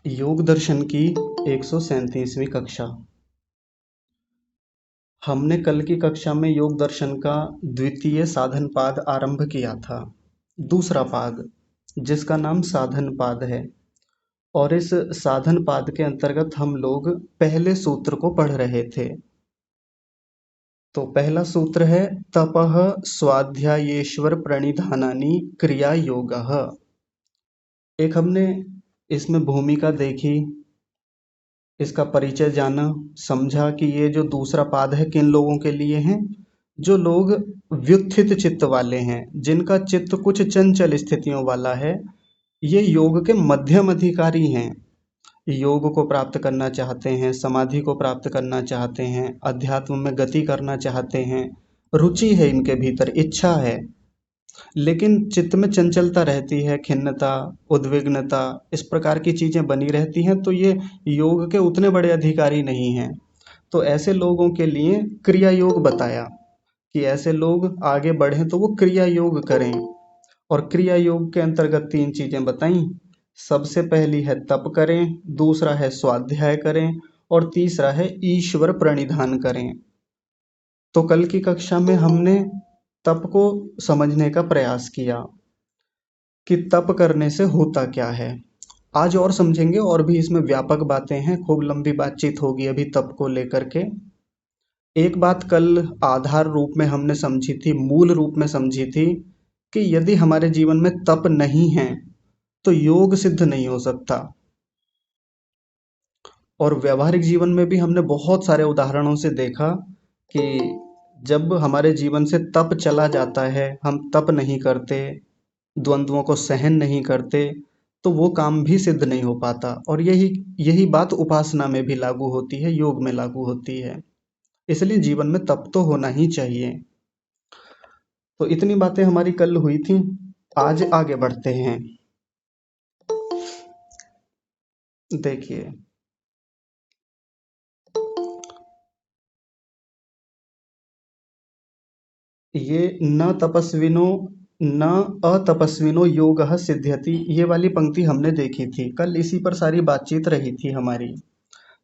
योग दर्शन की 137वीं कक्षा। हमने कल की कक्षा में योग दर्शन का द्वितीय साधन पाद आरंभ किया था, दूसरा पाद जिसका नाम साधन पाद है। और इस साधन पाद के अंतर्गत हम लोग पहले सूत्र को पढ़ रहे थे। तो पहला सूत्र है तपः स्वाध्यायेश्वर प्रणिधानानि क्रिया योगः। एक हमने इसमें भूमिका देखी, इसका परिचय जाना, समझा कि ये जो दूसरा पाद है किन लोगों के लिए है। जो लोग व्युत्थित चित्त वाले हैं, जिनका चित्त कुछ चंचल स्थितियों वाला है, ये योग के मध्यम अधिकारी हैं। योग को प्राप्त करना चाहते हैं, समाधि को प्राप्त करना चाहते हैं, अध्यात्म में गति करना चाहते हैं, रुचि है इनके भीतर, इच्छा है, लेकिन चित्त में चंचलता रहती है, खिन्नता, उद्विग्नता, इस प्रकार की चीजें बनी रहती हैं, तो ये योग के उतने बड़े अधिकारी नहीं हैं। तो ऐसे लोगों के लिए क्रिया योग बताया कि ऐसे लोग आगे बढ़ें तो वो क्रिया योग करें। और क्रिया योग के अंतर्गत तीन चीजें बताई। सबसे पहली है तप करें, दूसरा है स्वाध्याय करें, और तीसरा है ईश्वर प्रणिधान करें। तो कल की कक्षा में हमने तप को समझने का प्रयास किया कि तप करने से होता क्या है। आज और समझेंगे, और भी इसमें व्यापक बातें हैं, खूब लंबी बातचीत होगी अभी तप को लेकर के। एक बात कल आधार रूप में हमने समझी थी, मूल रूप में समझी थी, कि यदि हमारे जीवन में तप नहीं है तो योग सिद्ध नहीं हो सकता। और व्यवहारिक जीवन में भी हमने बहुत सारे उदाहरणों से देखा कि जब हमारे जीवन से तप चला जाता है, हम तप नहीं करते, द्वंद्वों को सहन नहीं करते, तो वो काम भी सिद्ध नहीं हो पाता। और यही यही बात उपासना में भी लागू होती है, योग में लागू होती है। इसलिए जीवन में तप तो होना ही चाहिए। तो इतनी बातें हमारी कल हुई थी। आज आगे बढ़ते हैं। देखिए, ये न तपस्विनो न अतपस्विनो योगः सिद्ध्यति, ये वाली पंक्ति हमने देखी थी कल, इसी पर सारी बातचीत रही थी हमारी।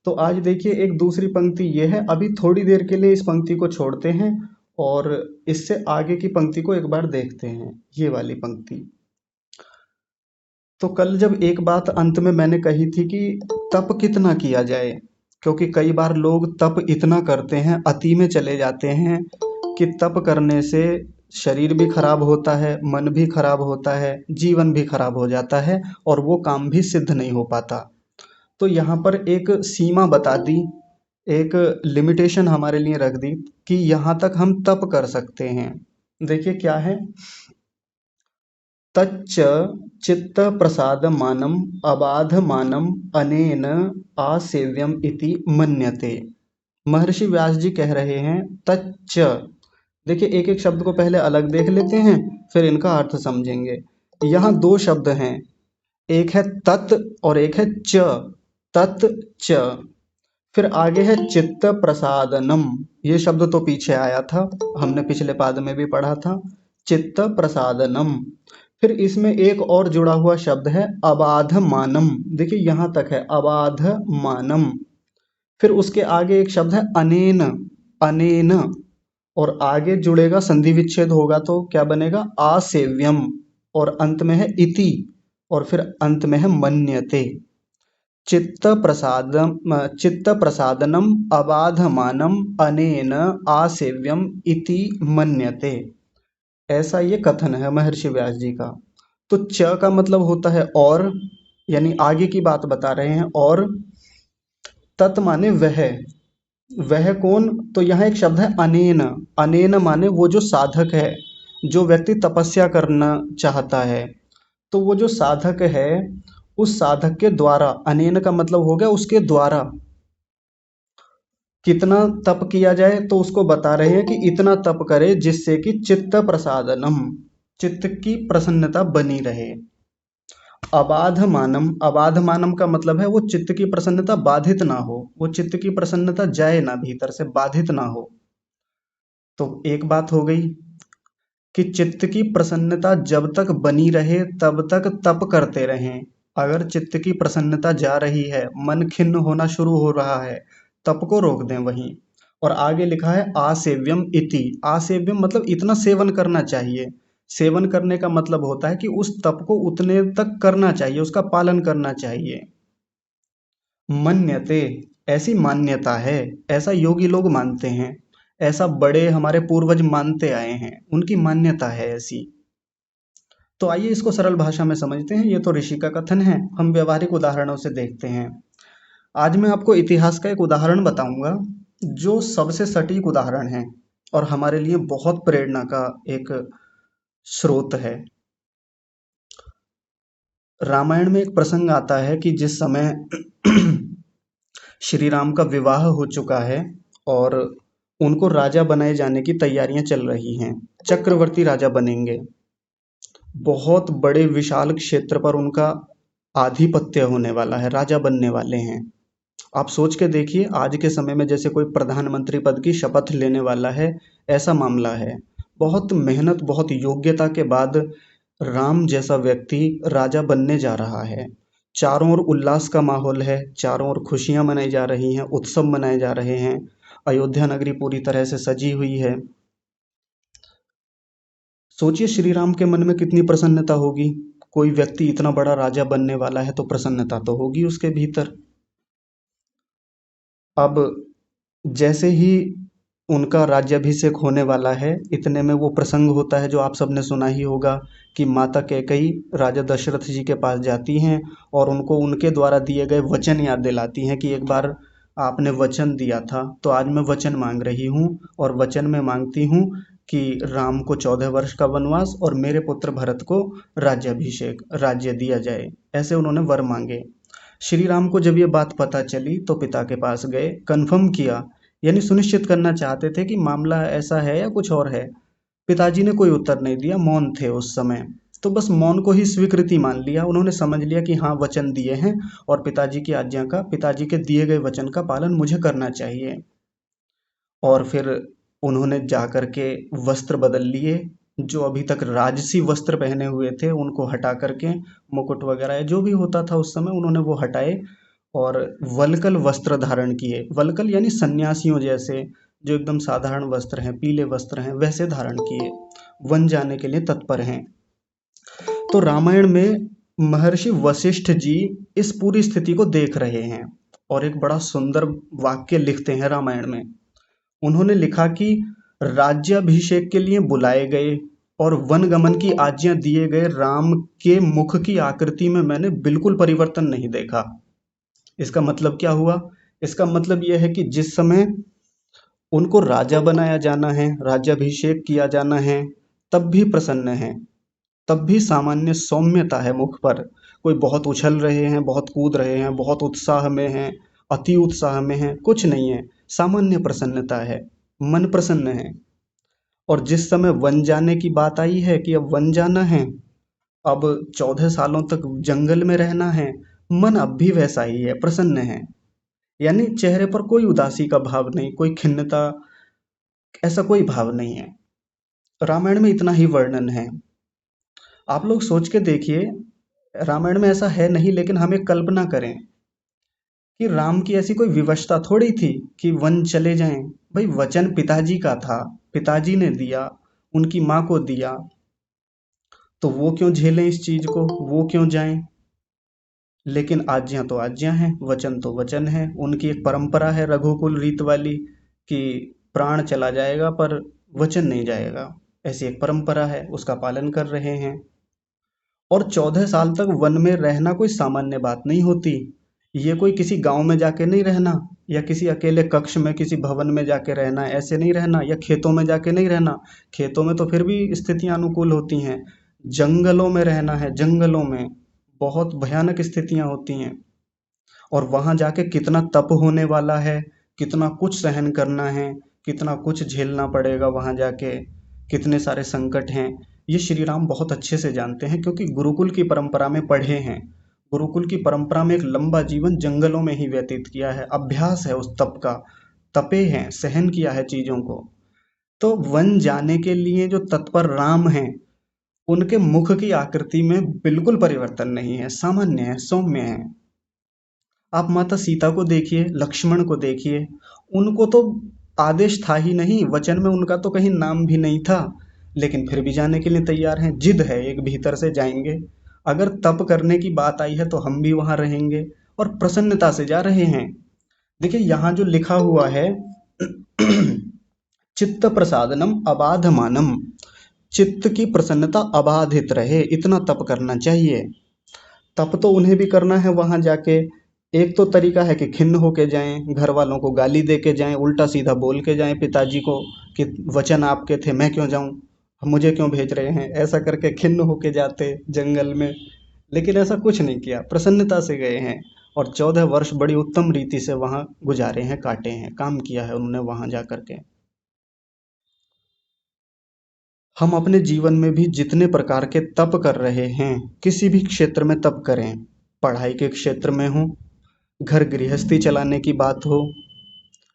तो आज देखिए एक दूसरी पंक्ति ये है। अभी थोड़ी देर के लिए इस पंक्ति को छोड़ते हैं और इससे आगे की पंक्ति को एक बार देखते हैं, ये वाली पंक्ति। तो कल जब एक बात अंत में मैंने कही थी कि तप कितना किया जाए, क्योंकि कई बार लोग तप इतना करते हैं, अति में चले जाते हैं कि तप करने से शरीर भी खराब होता है, मन भी खराब होता है, जीवन भी खराब हो जाता है, और वो काम भी सिद्ध नहीं हो पाता। तो यहाँ पर एक सीमा बता दी, एक लिमिटेशन हमारे लिए रख दी कि यहाँ तक हम तप कर सकते हैं। देखिए क्या है, तच्च चित्तप्रसादमानम् अबाधमानम् अनेन आसेव्यम इति मन्यते। महर्षि व्यास जी कह रहे हैं तच्च। देखिए एक एक शब्द को पहले अलग देख लेते हैं, फिर इनका अर्थ समझेंगे। यहाँ दो शब्द हैं, एक है तत् और एक है च। तत् च। फिर आगे है चित्त प्रसादनम। ये शब्द तो पीछे आया था, हमने पिछले पाद में भी पढ़ा था, चित्त प्रसादनम। फिर इसमें एक और जुड़ा हुआ शब्द है अबाध मानम। देखिए यहां तक है अबाध मानम। फिर उसके आगे एक शब्द है अनेन। अनेन। और आगे जुड़ेगा, संधि विच्छेद होगा तो क्या बनेगा, आसेव्यम। और अंत में है इति। और फिर अंत में है मन्यते। चित्त प्रसादनम अबाधमानम अनेन आसेव्यम इति मन्यते। ऐसा ये कथन है महर्षि व्यास जी का। तो च का मतलब होता है और, यानी आगे की बात बता रहे हैं। और तत् माने वह। वह कौन, तो यहाँ एक शब्द है अनेन। अनेन माने वो जो साधक है, जो व्यक्ति तपस्या करना चाहता है, तो वो जो साधक है, उस साधक के द्वारा, अनेन का मतलब हो गया उसके द्वारा। कितना तप किया जाए, तो उसको बता रहे हैं कि इतना तप करे जिससे कि चित्त प्रसादनम, चित्त की प्रसन्नता बनी रहे। अबाध मानम, अबाध मानम का मतलब है वो चित्त की प्रसन्नता बाधित ना हो, वो चित्त की प्रसन्नता जाए ना, भीतर से बाधित ना हो। तो एक बात हो गई कि चित्त की प्रसन्नता जब तक बनी रहे तब तक तप करते रहें। अगर चित्त की प्रसन्नता जा रही है, मन खिन्न होना शुरू हो रहा है, तप को रोक दें वहीं। और आगे लिखा है आसेव्यम इति। आसेव्यम मतलब इतना सेवन करना चाहिए। सेवन करने का मतलब होता है कि उस तप को उतने तक करना चाहिए, उसका पालन करना चाहिए। मन्यते, ऐसी मान्यता है, ऐसा योगी लोग मानते हैं, ऐसा बड़े हमारे पूर्वज मानते आए हैं, उनकी मान्यता है ऐसी। तो आइए इसको सरल भाषा में समझते हैं। ये तो ऋषि का कथन है, हम व्यवहारिक उदाहरणों से देखते हैं। आज मैं आपको इतिहास का एक उदाहरण बताऊंगा जो सबसे सटीक उदाहरण है और हमारे लिए बहुत प्रेरणा का एक स्रोत है। रामायण में एक प्रसंग आता है कि जिस समय श्री राम का विवाह हो चुका है और उनको राजा बनाए जाने की तैयारियां चल रही हैं, चक्रवर्ती राजा बनेंगे, बहुत बड़े विशाल क्षेत्र पर उनका आधिपत्य होने वाला है, राजा बनने वाले हैं। आप सोच के देखिए, आज के समय में जैसे कोई प्रधानमंत्री पद की शपथ लेने वाला है, ऐसा मामला है। बहुत मेहनत, बहुत योग्यता के बाद राम जैसा व्यक्ति राजा बनने जा रहा है। चारों ओर उल्लास का माहौल है, चारों ओर खुशियां मनाई जा रही हैं, उत्सव मनाए जा रहे हैं। अयोध्या नगरी पूरी तरह से सजी हुई है। सोचिए श्री राम के मन में कितनी प्रसन्नता होगी। कोई व्यक्ति इतना बड़ा राजा बनने वाला है तो प्रसन्नता तो होगी उसके भीतर। अब जैसे ही उनका राज्याभिषेक होने वाला है, इतने में वो प्रसंग होता है जो आप सबने सुना ही होगा कि माता कैकेयी राजा दशरथ जी के पास जाती हैं और उनको उनके द्वारा दिए गए वचन याद दिलाती हैं कि एक बार आपने वचन दिया था, तो आज मैं वचन मांग रही हूँ और वचन में मांगती हूँ कि राम को 14 वर्ष का वनवास और मेरे पुत्र भरत को राज्याभिषेक, राज्य दिया जाए। ऐसे उन्होंने वर मांगे। श्री राम को जब ये बात पता चली तो पिता के पास गए, कन्फर्म किया, यानी सुनिश्चित करना चाहते थे कि मामला ऐसा है या कुछ और है। पिताजी ने कोई उत्तर नहीं दिया, मौन थे उस समय। तो बस मौन को ही स्वीकृति मान लिया। उन्होंने समझ लिया कि हाँ, वचन दिए हैं और पिताजी की आज्ञा का, पिताजी के दिए गए वचन का पालन मुझे करना चाहिए। और फिर उन्होंने जा कर के वस्त्र बदल लिए, जो अभी तक राजसी वस्त्र पहने हुए थे उनको हटा करके, मुकुट वगैरह जो भी होता था उस समय उन्होंने वो हटाए और वल्कल वस्त्र धारण किए। वल्कल यानी सन्यासियों जैसे, जो एकदम साधारण वस्त्र हैं, पीले वस्त्र हैं, वैसे धारण किए, वन जाने के लिए तत्पर हैं। तो रामायण में महर्षि वशिष्ठ जी इस पूरी स्थिति को देख रहे हैं और एक बड़ा सुंदर वाक्य लिखते हैं रामायण में। उन्होंने लिखा कि राज्याभिषेक के लिए बुलाए गए और वनगमन की आज्ञा दिए गए राम के मुख की आकृति में मैंने बिल्कुल परिवर्तन नहीं देखा। इसका मतलब क्या हुआ? इसका मतलब यह है कि जिस समय उनको राजा बनाया जाना है, राज्याभिषेक किया जाना है, तब भी प्रसन्न है, तब भी सामान्य सौम्यता है मुख पर। कोई बहुत उछल रहे हैं, बहुत कूद रहे हैं, बहुत उत्साह में हैं, अति उत्साह में हैं, कुछ नहीं है, सामान्य प्रसन्नता है, मन प्रसन्न है। और जिस समय वन जाने की बात आई है कि अब वन जाना है, अब 14 सालों तक जंगल में रहना है, मन अब भी वैसा ही है, प्रसन्न है। यानी चेहरे पर कोई उदासी का भाव नहीं, कोई खिन्नता, ऐसा कोई भाव नहीं है। रामायण में इतना ही वर्णन है। आप लोग सोच के देखिए, रामायण में ऐसा है नहीं, लेकिन हम एक कल्पना करें कि राम की ऐसी कोई विवशता थोड़ी थी कि वन चले जाएं। भाई वचन पिताजी का था, पिताजी ने दिया, उनकी माँ को दिया, तो वो क्यों झेलें इस चीज को, वो क्यों जाएं? लेकिन आज्ञा तो आज्ञा है, वचन तो वचन है। उनकी एक परंपरा है रघुकुल रीत वाली कि प्राण चला जाएगा पर वचन नहीं जाएगा, ऐसी एक परंपरा है, उसका पालन कर रहे हैं। और 14 साल तक वन में रहना कोई सामान्य बात नहीं होती। ये कोई किसी गांव में जाके नहीं रहना, या किसी अकेले कक्ष में किसी भवन में जाके रहना, ऐसे नहीं रहना, या खेतों में जाके नहीं रहना। खेतों में तो फिर भी स्थितियां अनुकूल होती हैं। जंगलों में रहना है, जंगलों में बहुत भयानक स्थितियां होती हैं। और वहां जाके कितना तप होने वाला है, कितना कुछ सहन करना है, कितना कुछ झेलना पड़ेगा वहां जाके, कितने सारे संकट हैं, ये श्री राम बहुत अच्छे से जानते हैं क्योंकि गुरुकुल की परंपरा में पढ़े हैं। गुरुकुल की परंपरा में एक लंबा जीवन जंगलों में ही व्यतीत किया है, अभ्यास है उस तप का, तपे हैं, सहन किया है चीजों को। तो वन जाने के लिए जो तत्पर राम हैं, उनके मुख की आकृति में बिल्कुल परिवर्तन नहीं है, सामान्य है, सौम्य है। आप माता सीता को देखिए, लक्ष्मण को देखिए, उनको तो आदेश था ही नहीं, वचन में उनका तो कहीं नाम भी नहीं था, लेकिन फिर भी जाने के लिए तैयार हैं। जिद है एक भीतर से, जाएंगे। अगर तप करने की बात आई है तो हम भी वहां रहेंगे, और प्रसन्नता से जा रहे हैं। देखिए यहाँ जो लिखा हुआ है, चित्त प्रसादनम अबाधमानम, चित्त की प्रसन्नता अबाधित रहे, इतना तप करना चाहिए। तप तो उन्हें भी करना है वहां जाके। एक तो तरीका है कि खिन्न होके जाएं, घर वालों को गाली दे के जाएं, उल्टा सीधा बोल के जाएं पिताजी को कि वचन आपके थे, मैं क्यों जाऊं, मुझे क्यों भेज रहे हैं, ऐसा करके खिन्न होके जाते जंगल में। लेकिन ऐसा कुछ नहीं किया, प्रसन्नता से गए हैं, और 14 वर्ष बड़ी उत्तम रीति से वहां गुजारे हैं, काटे हैं, काम किया है उन्होंने वहां जा करके। हम अपने जीवन में भी जितने प्रकार के तप कर रहे हैं, किसी भी क्षेत्र में तप करें, पढ़ाई के क्षेत्र में हो, घर गृहस्थी चलाने की बात हो,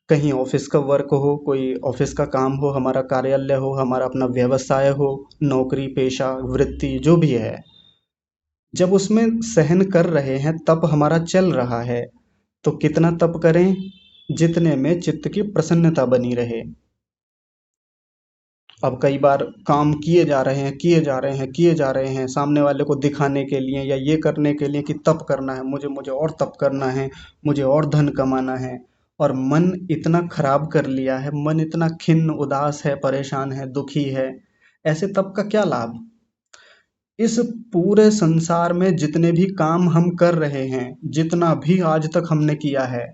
कहीं ऑफिस का वर्क हो, कोई ऑफिस का काम हो, हमारा कार्यालय हो, हमारा अपना व्यवसाय हो, नौकरी पेशा वृत्ति जो भी है, जब उसमें सहन कर रहे हैं, तप हमारा चल रहा है, तो कितना तप करें, जितने में चित्त की प्रसन्नता बनी रहे। अब कई बार काम किए जा रहे हैं, किए जा रहे हैं, किए जा रहे हैं, सामने वाले को दिखाने के लिए या ये करने के लिए कि तप करना है, मुझे मुझे और तप करना है, मुझे और धन कमाना है, और मन इतना खराब कर लिया है, मन इतना खिन्न उदास है, परेशान है, दुखी है। ऐसे तप का क्या लाभ? इस पूरे संसार में जितने भी काम हम कर रहे हैं, जितना भी आज तक हमने किया है,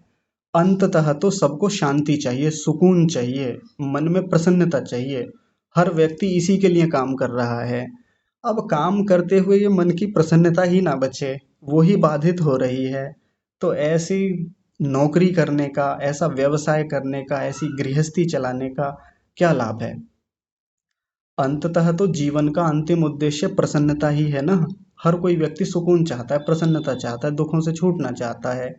अंततः तो सबको शांति चाहिए, सुकून चाहिए, मन में प्रसन्नता चाहिए। हर व्यक्ति इसी के लिए काम कर रहा है। अब काम करते हुए ये मन की प्रसन्नता ही ना बचे, वो ही बाधित हो रही है, तो ऐसी नौकरी करने का, ऐसा व्यवसाय करने का, ऐसी गृहस्थी चलाने का क्या लाभ है? अंततः तो जीवन का अंतिम उद्देश्य प्रसन्नता ही है ना। हर कोई व्यक्ति सुकून चाहता है, प्रसन्नता चाहता है, दुखों से छूटना चाहता है,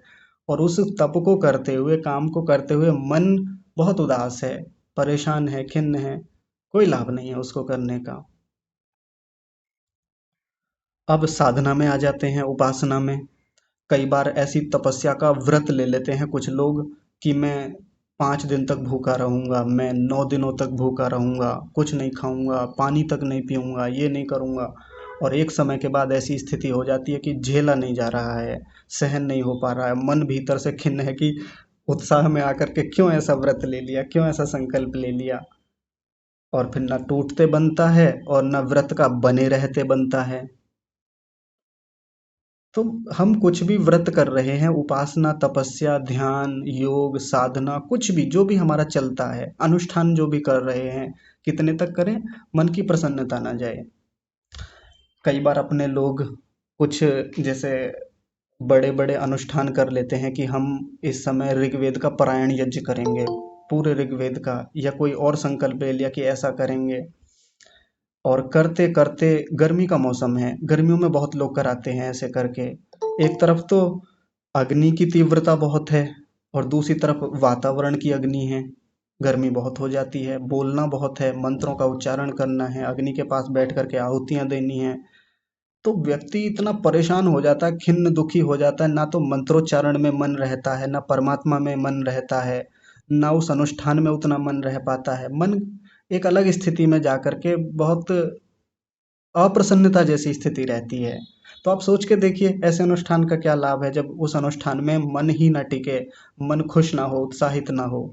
और उस तप को करते हुए, काम को करते हुए मन बहुत उदास है, परेशान है, खिन्न है, कोई लाभ नहीं है उसको करने का। अब साधना में आ जाते हैं, उपासना में। कई बार ऐसी तपस्या का व्रत ले लेते हैं कुछ लोग कि मैं 5 दिन तक भूखा रहूंगा, मैं 9 दिनों तक भूखा रहूंगा, कुछ नहीं खाऊंगा, पानी तक नहीं पीऊंगा, ये नहीं करूंगा। और एक समय के बाद ऐसी स्थिति हो जाती है कि झेला नहीं जा रहा है, सहन नहीं हो पा रहा है, मन भीतर से खिन्न है कि उत्साह में आकर के क्यों ऐसा व्रत ले लिया, क्यों ऐसा संकल्प ले लिया। और फिर न टूटते बनता है और न व्रत का बने रहते बनता है। तो हम कुछ भी व्रत कर रहे हैं, उपासना, तपस्या, ध्यान, योग, साधना, कुछ भी जो भी हमारा चलता है, अनुष्ठान जो भी कर रहे हैं, कितने तक करें, मन की प्रसन्नता ना जाए। कई बार अपने लोग कुछ जैसे बड़े बड़े अनुष्ठान कर लेते हैं कि हम इस समय ऋग्वेद का पारायण यज्ञ करेंगे, पूरे ऋग्वेद का, या कोई और संकल्प ले लिया कि ऐसा करेंगे। और करते करते, गर्मी का मौसम है, गर्मियों में बहुत लोग कराते हैं ऐसे करके। एक तरफ तो अग्नि की तीव्रता बहुत है, और दूसरी तरफ वातावरण की अग्नि है, गर्मी बहुत हो जाती है, बोलना बहुत है, मंत्रों का उच्चारण करना है, अग्नि के पास बैठ करके आहुतियां देनी है। तो व्यक्ति इतना परेशान हो जाता है, खिन्न दुखी हो जाता है, ना तो मंत्रोच्चारण में मन रहता है, ना परमात्मा में मन रहता है, ना उस अनुष्ठान में उतना मन रह पाता है। मन एक अलग स्थिति में जा करके बहुत अप्रसन्नता जैसी स्थिति रहती है। तो आप सोच के देखिए, ऐसे अनुष्ठान का क्या लाभ है जब उस अनुष्ठान में मन ही ना टिके, मन खुश ना हो, उत्साहित ना हो।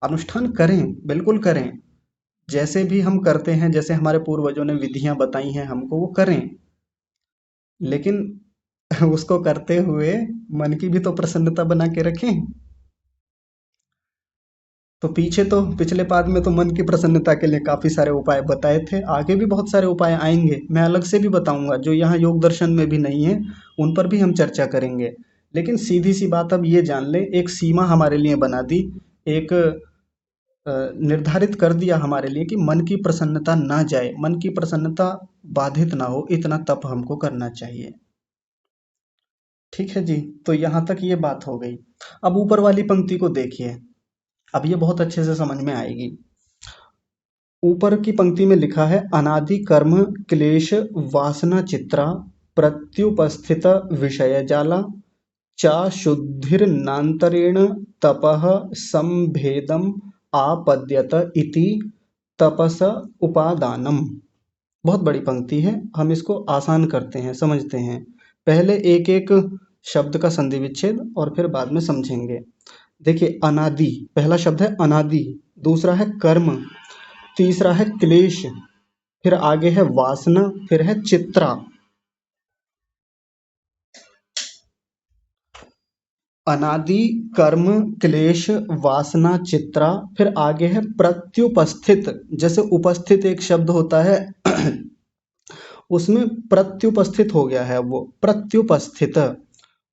अनुष्ठान करें, बिल्कुल करें, जैसे भी हम करते हैं, जैसे हमारे पूर्वजों ने विधियां बताई हैं हमको, वो करें, लेकिन उसको करते हुए मन की भी तो प्रसन्नता बना के रखें। तो पीछे तो पिछले पाद में तो मन की प्रसन्नता के लिए काफी सारे उपाय बताए थे, आगे भी बहुत सारे उपाय आएंगे, मैं अलग से भी बताऊंगा जो यहाँ योग दर्शन में भी नहीं है, उन पर भी हम चर्चा करेंगे। लेकिन सीधी सी बात अब ये जान ले, एक सीमा हमारे लिए बना दी, एक निर्धारित कर दिया हमारे लिए कि मन की प्रसन्नता ना जाए, मन की प्रसन्नता बाधित ना हो, इतना तप हमको करना चाहिए। ठीक है जी। तो यहाँ तक ये बात हो गई। अब ऊपर वाली पंक्ति को देखिए, अब ये बहुत अच्छे से समझ में आएगी। ऊपर की पंक्ति में लिखा है अनादि कर्म क्लेश वासना चित्रा प्रत्युपस्थित विषय जाला चा शुद्धिर्नान्तरेण तपः संभेदम आपद्यत इति तपस उपादानम। बहुत बड़ी पंक्ति है, हम इसको आसान करते हैं, समझते हैं। पहले एक एक शब्द का संधि विच्छेद और फिर बाद में समझेंगे। देखिए, अनादि, पहला शब्द है अनादि, दूसरा है कर्म, तीसरा है क्लेश, फिर आगे है वासना, फिर है चित्रा। अनादि कर्म क्लेश वासना चित्रा, फिर आगे है प्रत्युपस्थित। जैसे उपस्थित एक शब्द होता है उसमें प्रत्युपस्थित हो गया है, वो प्रत्युपस्थित।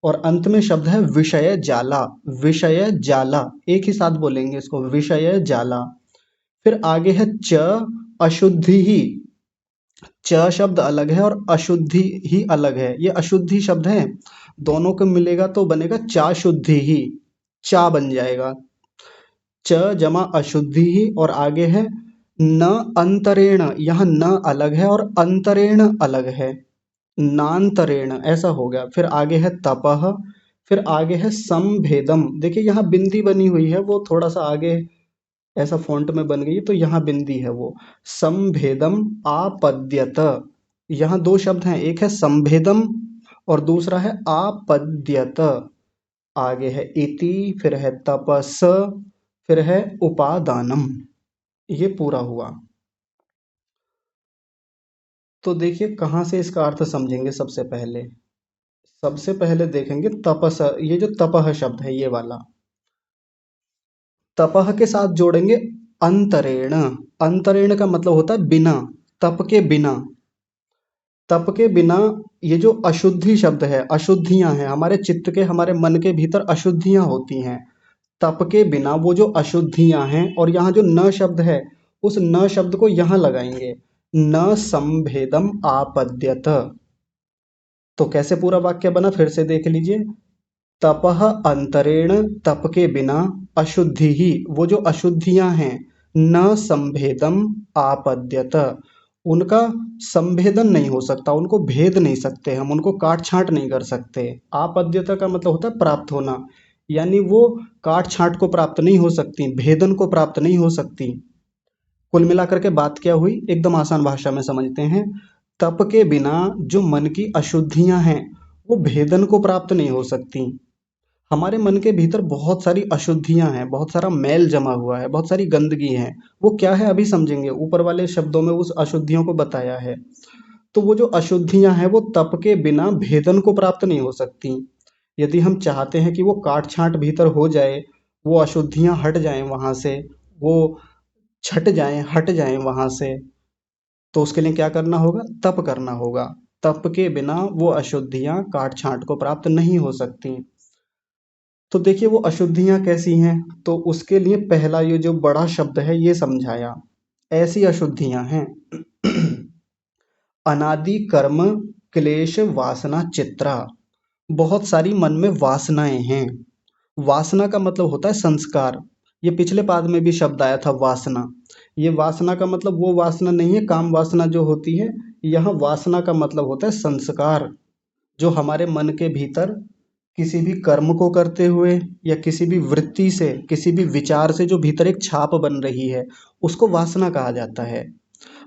और अंत में शब्द है विषय जाला। विषय जाला, एक ही साथ बोलेंगे इसको, विषय जाला। फिर आगे है च अशुद्धि ही। च शब्द अलग है और अशुद्धि ही अलग है, ये अशुद्धि शब्द है, दोनों को मिलेगा तो बनेगा चा शुद्धि ही, चा बन जाएगा। च जमा अशुद्धि ही, और आगे है न अंतरेण, यहाँ न अलग है और अंतरेण अलग है, नांतरेण ऐसा हो गया। फिर आगे है तपह, फिर आगे है संभेदम। देखिए यहाँ बिंदी बनी हुई है, वो थोड़ा सा आगे ऐसा फॉन्ट में बन गई है, तो यहाँ बिंदी है वो। संभेदम आपद्यत, यहाँ दो शब्द हैं, एक है संभेदम और दूसरा है आपद्यत। आगे है इति, फिर है तपस, फिर है उपादानम। ये पूरा हुआ। तो देखिए कहाँ से इसका अर्थ समझेंगे। सबसे पहले देखेंगे तपस, ये जो तपह शब्द है ये वाला, तपह के साथ जोड़ेंगे अंतरेण। अंतरेण का मतलब होता है बिना, तप के बिना। तप के बिना, ये जो अशुद्धि शब्द है, अशुद्धियां हैं हमारे चित्त के, हमारे मन के भीतर अशुद्धियां होती हैं। तप के बिना वो जो अशुद्धियां हैं, और यहाँ जो न शब्द है, उस न शब्द को यहाँ लगाएंगे, न संभेदम आपद्यत। तो कैसे पूरा वाक्य बना, फिर से देख लीजिए। तपह अंतरेण, तप के बिना, अशुद्धि ही, वो जो अशुद्धियां हैं, न संभेदम आपद्यत, उनका संभेदन नहीं हो सकता, उनको भेद नहीं सकते हम, उनको काट छांट नहीं कर सकते। आपद्यत का मतलब होता है प्राप्त होना, यानी वो काट छांट को प्राप्त नहीं हो सकती, भेदन को प्राप्त नहीं हो सकती। कुल मिलाकर के बात क्या हुई, एकदम आसान भाषा में समझते हैं। तप के बिना जो मन की अशुद्धियां हैं, वो भेदन को प्राप्त नहीं हो सकती। हमारे मन के भीतर बहुत सारी अशुद्धियां हैं, बहुत सारा मैल जमा हुआ है, बहुत सारी गंदगी है। वो क्या है अभी समझेंगे, ऊपर वाले शब्दों में उस अशुद्धियों को बताया है। तो वो जो अशुद्धियां हैं वो तप के बिना भेदन को प्राप्त नहीं हो सकती। यदि हम चाहते हैं कि वो काट छांट भीतर हो जाए, वो अशुद्धियां हट जाएं वहां से, वो छट जाएं, हट जाएं वहां से, तो उसके लिए क्या करना होगा, तप करना होगा। तप के बिना वो अशुद्धियां काट छांट को प्राप्त नहीं हो सकती। तो देखिए वो अशुद्धियां कैसी हैं, तो उसके लिए पहला ये जो बड़ा शब्द है ये समझाया। ऐसी अशुद्धियां हैं अनादि कर्म क्लेश वासना चित्रा, बहुत सारी मन में वासनाएं हैं। वासना का मतलब होता है संस्कार, ये पिछले पाद में भी शब्द आया था वासना। ये वासना का मतलब वो वासना नहीं है काम वासना जो होती है, यहाँ वासना का मतलब होता है संस्कार, जो हमारे मन के भीतर किसी भी कर्म को करते हुए या किसी भी वृत्ति से, किसी भी विचार से जो भीतर एक छाप बन रही है, उसको वासना कहा जाता है।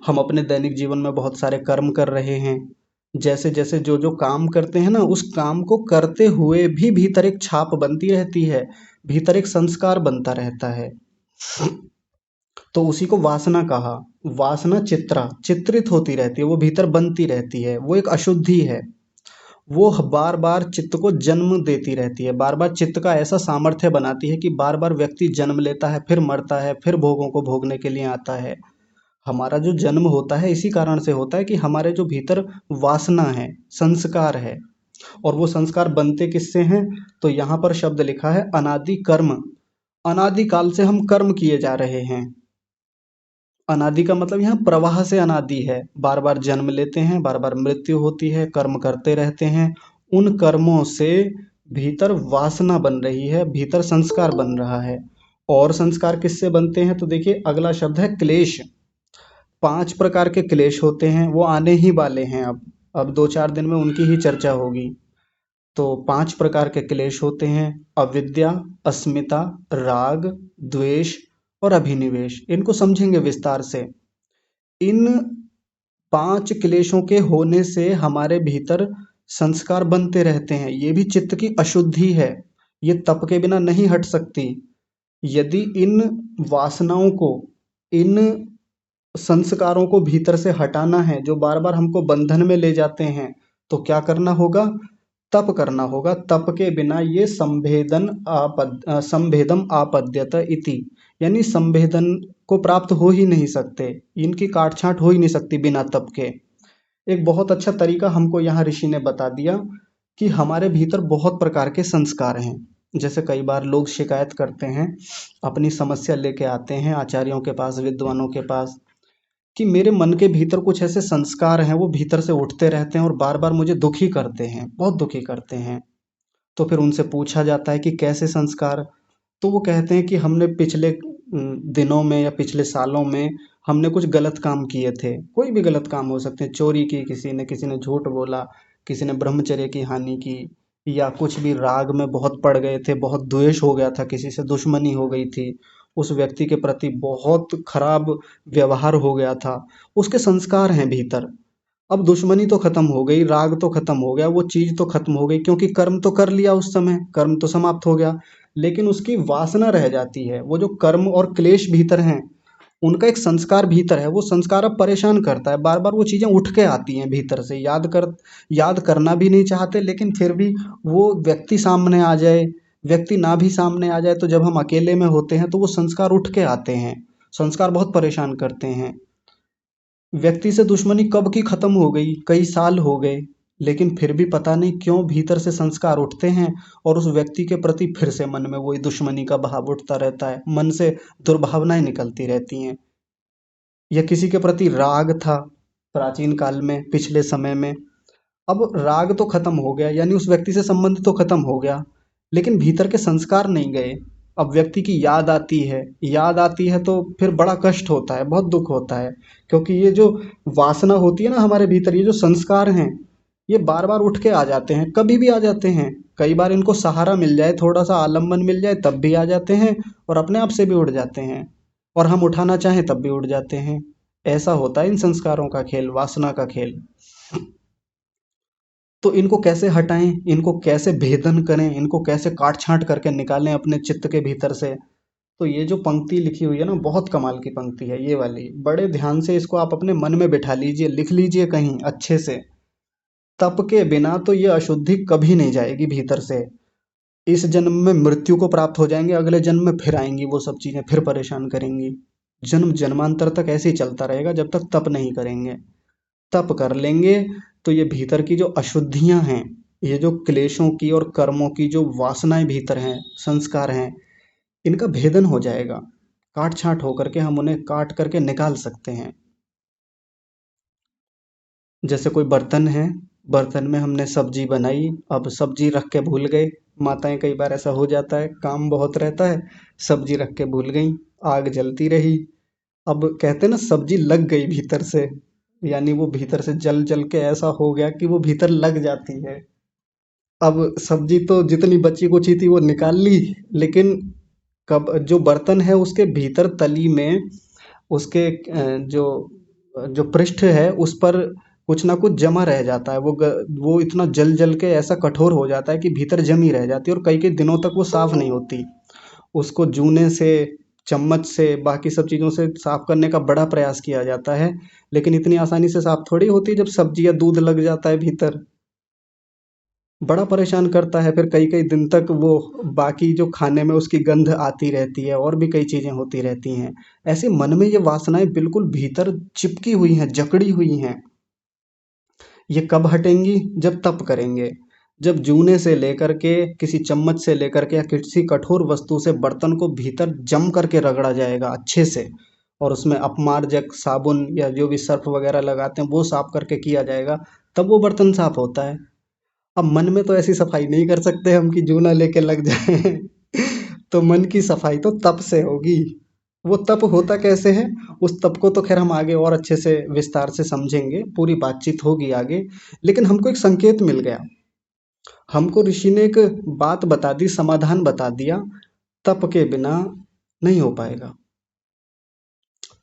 हम अपने दैनिक जीवन में बहुत सारे कर्म कर रहे हैं, जैसे जैसे जो जो काम करते हैं ना, उस काम को करते हुए भी भीतर एक छाप बनती रहती है, भीतर एक संस्कार बनता रहता है, तो उसी को वासना कहा। वासना चित्रा, चित्रित होती रहती है, वो भीतर बनती रहती है, वो एक अशुद्धि है। वो बार बार चित्त को जन्म देती रहती है, बार बार चित्त का ऐसा सामर्थ्य बनाती है कि बार बार व्यक्ति जन्म लेता है, फिर मरता है, फिर भोगों को भोगने के लिए आता है। हमारा जो जन्म होता है इसी कारण से होता है कि हमारे जो भीतर वासना है, संस्कार है, और वो संस्कार बनते किससे हैं, तो यहाँ पर शब्द लिखा है अनादि कर्म। अनादि काल से हम कर्म किए जा रहे हैं। अनादि का मतलब यहाँ प्रवाह से अनादि है, बार बार जन्म लेते हैं, बार बार मृत्यु होती है, कर्म करते रहते हैं। उन कर्मों से भीतर वासना बन रही है, भीतर संस्कार बन रहा है। और संस्कार किससे बनते हैं, तो देखिए अगला शब्द है क्लेश। 5 प्रकार के क्लेश होते हैं, वो आने ही वाले हैं अब 2-4 दिन में उनकी ही चर्चा होगी। तो 5 प्रकार के क्लेश होते हैं: अविद्या, अस्मिता, राग, द्वेष और अभिनिवेश। इनको समझेंगे विस्तार से। इन 5 क्लेशों के होने से हमारे भीतर संस्कार बनते रहते हैं। ये भी चित्त की अशुद्धि है, ये तप के बिना नहीं हट सकती। यदि इन वासनाओं को, इन संस्कारों को भीतर से हटाना है जो बार बार हमको बंधन में ले जाते हैं, तो क्या करना होगा? तप करना होगा। तप के बिना ये संभेदम आपद्यत इति, यानी संभेदन को प्राप्त हो ही नहीं सकते, इनकी काट छांट हो ही नहीं सकती बिना तप के। एक बहुत अच्छा तरीका हमको यहाँ ऋषि ने बता दिया कि हमारे भीतर बहुत प्रकार के संस्कार हैं। जैसे कई बार लोग शिकायत करते हैं, अपनी समस्या लेके आते हैं आचार्यों के पास, विद्वानों के पास, कि मेरे मन के भीतर कुछ ऐसे संस्कार हैं, वो भीतर से उठते रहते हैं और बार बार मुझे दुखी करते हैं, बहुत दुखी करते हैं। तो फिर उनसे पूछा जाता है कि कैसे संस्कार? तो वो कहते हैं कि हमने पिछले दिनों में या पिछले सालों में हमने कुछ गलत काम किए थे। कोई भी गलत काम हो सकते हैं, चोरी की किसी ने झूठ बोला, किसी ने ब्रह्मचर्य की हानि की, या कुछ भी राग में बहुत पड़ गए थे, बहुत द्वेष हो गया था, किसी से दुश्मनी हो गई थी, उस व्यक्ति के प्रति बहुत खराब व्यवहार हो गया था। उसके संस्कार हैं भीतर। अब दुश्मनी तो खत्म हो गई, राग तो खत्म हो गया, वो चीज तो खत्म हो गई, क्योंकि कर्म तो कर लिया, उस समय कर्म तो समाप्त हो गया। लेकिन उसकी वासना रह जाती है। वो जो कर्म और क्लेश भीतर हैं, उनका एक संस्कार भीतर है, वो संस्कार अब परेशान करता है। बार बार वो चीजें उठ के आती हैं भीतर से, याद करना भी नहीं चाहते, लेकिन फिर भी वो व्यक्ति सामने आ जाए, व्यक्ति ना भी सामने आ जाए, तो जब हम अकेले में होते हैं तो वो संस्कार उठ के आते हैं। संस्कार बहुत परेशान करते हैं। व्यक्ति से दुश्मनी कब की खत्म हो गई, कई साल हो गए, लेकिन फिर भी पता नहीं क्यों भीतर से संस्कार उठते हैं और उस व्यक्ति के प्रति फिर से मन में वही दुश्मनी का भाव उठता रहता है, मन से दुर्भावनाएं निकलती रहती हैं। या किसी के प्रति राग था प्राचीन काल में, पिछले समय में, अब राग तो खत्म हो गया, यानी उस व्यक्ति से संबंध तो खत्म हो गया, लेकिन भीतर के संस्कार नहीं गए। अब व्यक्ति की याद आती है, याद आती है तो फिर बड़ा कष्ट होता है, बहुत दुख होता है, क्योंकि ये जो वासना होती है ना हमारे भीतर, ये जो संस्कार हैं, ये बार बार उठ के आ जाते हैं, कभी भी आ जाते हैं। कई बार इनको सहारा मिल जाए, थोड़ा सा आलम्बन मिल जाए, तब भी आ जाते हैं, और अपने आप से भी उड़ जाते हैं, और हम उठाना चाहें तब भी उड़ जाते हैं। ऐसा होता है इन संस्कारों का खेल, वासना का खेल। तो इनको कैसे हटाएं, इनको कैसे भेदन करें, इनको कैसे काट छांट करके निकालें अपने चित्त के भीतर से? तो ये जो पंक्ति लिखी हुई है ना, बहुत कमाल की पंक्ति है ये वाली। बड़े ध्यान से इसको आप अपने मन में बिठा लीजिए, लिख लीजिए कहीं अच्छे से। तप के बिना तो ये अशुद्धि कभी नहीं जाएगी भीतर से। इस जन्म में मृत्यु को प्राप्त हो जाएंगे, अगले जन्म में फिर आएंगी वो सब चीजें, फिर परेशान करेंगी। जन्म जन्मांतर तक ऐसे ही चलता रहेगा जब तक तप नहीं करेंगे। तप कर लेंगे तो ये भीतर की जो अशुद्धियां हैं, ये जो क्लेशों की और कर्मों की जो वासनाएं भीतर हैं, संस्कार हैं, इनका भेदन हो जाएगा। काट छांट होकर के हम उन्हें काट करके निकाल सकते हैं। जैसे कोई बर्तन है, बर्तन में हमने सब्जी बनाई, अब सब्जी रख के भूल गए। माताएं, कई बार ऐसा हो जाता है, काम बहुत रहता है, सब्जी रख के भूल गई, आग जलती रही। अब कहते हैं ना, सब्जी लग गई भीतर से, यानी वो भीतर से जल जल के ऐसा हो गया कि वो भीतर लग जाती है। अब सब्जी तो जितनी बची कुची थी वो निकाल ली, लेकिन कब जो बर्तन है उसके भीतर तली में, उसके जो जो पृष्ठ है उस पर कुछ ना कुछ जमा रह जाता है। वो इतना जल जल के ऐसा कठोर हो जाता है कि भीतर जमी रह जाती है, और कई कई दिनों तक वो साफ नहीं होती। उसको जूने से, चम्मच से, बाकी सब चीज़ों से साफ करने का बड़ा प्रयास किया जाता है, लेकिन इतनी आसानी से साफ थोड़ी होती है जब सब्जी या दूध लग जाता है भीतर। बड़ा परेशान करता है, फिर कई कई दिन तक वो बाकी जो खाने में उसकी गंध आती रहती है, और भी कई चीज़ें होती रहती हैं। ऐसे मन में ये वासनाएं बिल्कुल भीतर चिपकी हुई हैं, जकड़ी हुई हैं। ये कब हटेंगी? जब तप करेंगे। जब जूने से लेकर के, किसी चम्मच से लेकर के, या किसी कठोर वस्तु से बर्तन को भीतर जम करके रगड़ा जाएगा अच्छे से, और उसमें अपमार्जक साबुन या जो भी सर्फ वगैरह लगाते हैं वो साफ करके किया जाएगा, तब वो बर्तन साफ होता है। अब मन में तो ऐसी सफाई नहीं कर सकते हम कि जूना लेके लग जाए तो मन की सफाई तो तप से होगी। वो तप होता कैसे है, उस तप को तो खैर हम आगे और अच्छे से विस्तार से समझेंगे, पूरी बातचीत होगी आगे। लेकिन हमको एक संकेत मिल गया, हमको ऋषि ने एक बात बता दी, समाधान बता दिया, तप के बिना नहीं हो पाएगा।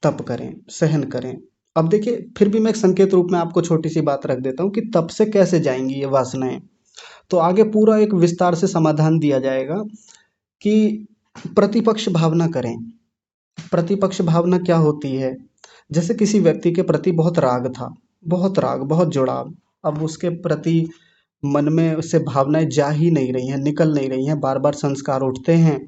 तप करें, सहन करें। अब देखिए, फिर भी मैं एक संकेत रूप में आपको छोटी सी बात रख देता हूँ कि तप से कैसे जाएंगी ये वासनाएं। तो आगे पूरा एक विस्तार से समाधान दिया जाएगा कि प्रतिपक्ष भावना करें। प्रतिपक्ष भावना क्या होती है? जैसे किसी व्यक्ति के प्रति बहुत राग था, बहुत राग, बहुत जुड़ाव। अब उसके प्रति मन में उससे भावनाएं जा ही नहीं रही हैं, निकल नहीं रही हैं, बार बार संस्कार उठते हैं